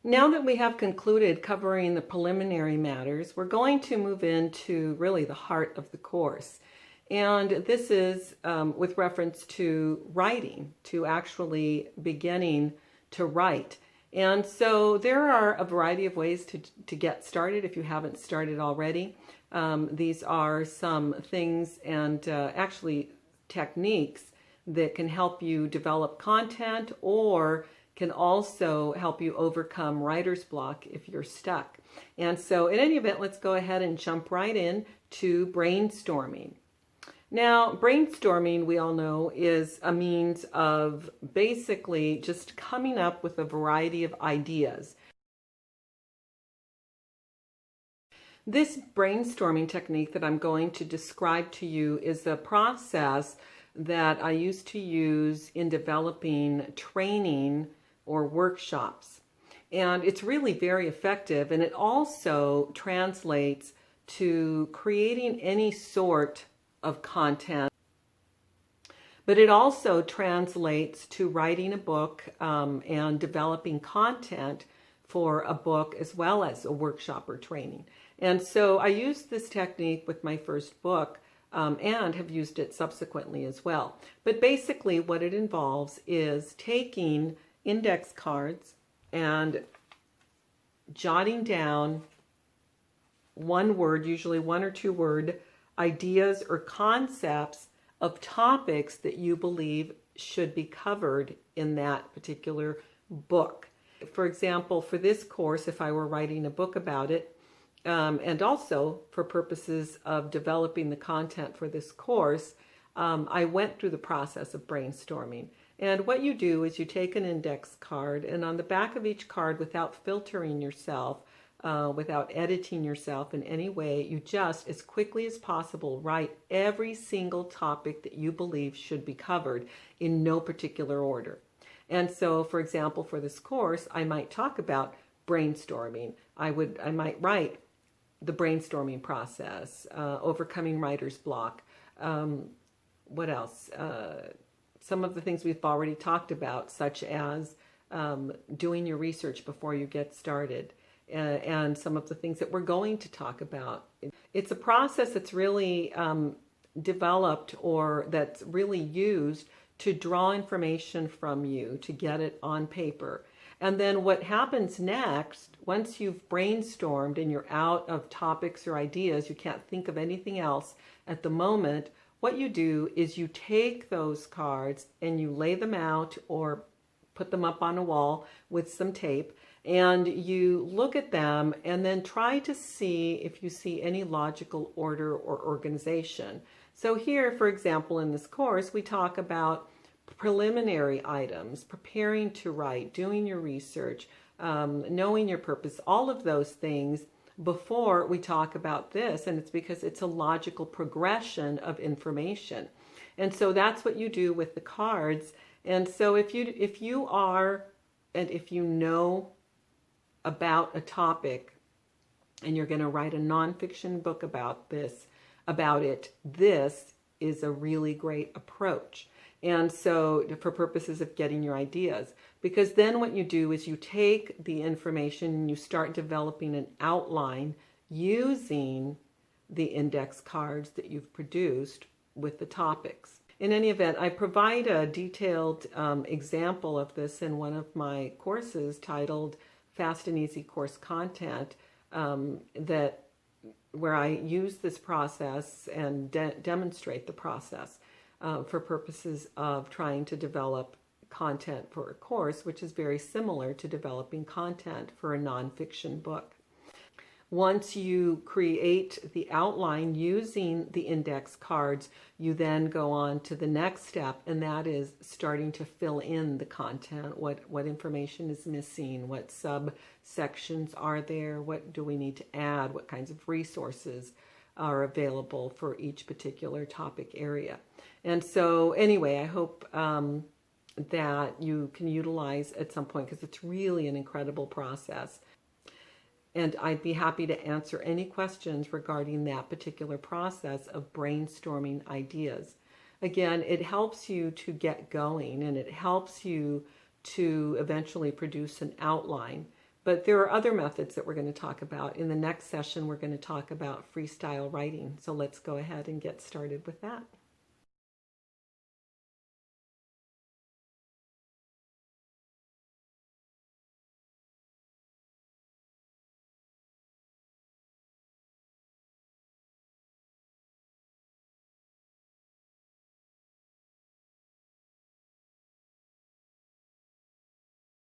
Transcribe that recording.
Now that we have concluded covering the preliminary matters, we're going to move into really the heart of the course. And this is with reference to writing, to actually beginning to write. And so there are a variety of ways to get started if you haven't started already. These are some things and actually techniques that can help you develop content or can also help you overcome writer's block if you're stuck. And so in any event, let's go ahead and jump right in to brainstorming. Now, brainstorming, we all know, is a means of basically just coming up with a variety of ideas. This brainstorming technique that I'm going to describe to you is a process that I used to use in developing training or workshops. And it's really very effective, and it also translates to creating any sort of content. But it also translates to writing a book and developing content for a book as well as a workshop or training. And so I used this technique with my first book and have used it subsequently as well. But basically what it involves is taking index cards and jotting down one word, usually one or two word ideas or concepts of topics that you believe should be covered in that particular book. For example, for this course, if I were writing a book about it, and also for purposes of developing the content for this course, I went through the process of brainstorming. And what you do is you take an index card, and on the back of each card, without filtering yourself, without editing yourself in any way, you just, as quickly as possible, write every single topic that you believe should be covered in no particular order. And so, for example, for this course, I might talk about brainstorming. I might write the brainstorming process, overcoming writer's block. What else? Some of the things we've already talked about, such as doing your research before you get started, and some of the things that we're going to talk about. It's a process that's really developed, or that's really used to draw information from you, to get it on paper. And then what happens next, once you've brainstormed and you're out of topics or ideas, you can't think of anything else at the moment, what you do is you take those cards and you lay them out or put them up on a wall with some tape, and you look at them and then try to see if you see any logical order or organization. So here, for example, in this course, we talk about preliminary items, preparing to write, doing your research, knowing your purpose, all of those things before we talk about this. And it's because it's a logical progression of information. And so that's what you do with the cards. And so if you are, and if you know about a topic and you're going to write a nonfiction book about it, this is a really great approach. And so for purposes of getting your ideas, because then what you do is you take the information and you start developing an outline using the index cards that you've produced with the topics. In any event, I provide a detailed example of this in one of my courses titled Fast and Easy Course Content, where I use this process and demonstrate the process for purposes of trying to develop content for a course, which is very similar to developing content for a nonfiction book. Once you create the outline using the index cards, you then go on to the next step, and that is starting to fill in the content. What information is missing? What subsections are there? What do we need to add? What kinds of resources are available for each particular topic area? And so anyway, I hope that you can utilize at some point, because it's really an incredible process. And I'd be happy to answer any questions regarding that particular process of brainstorming ideas. Again, it helps you to get going, and it helps you to eventually produce an outline But there are other methods that we're going to talk about. In the next session, we're going to talk about freestyle writing. So let's go ahead and get started with that.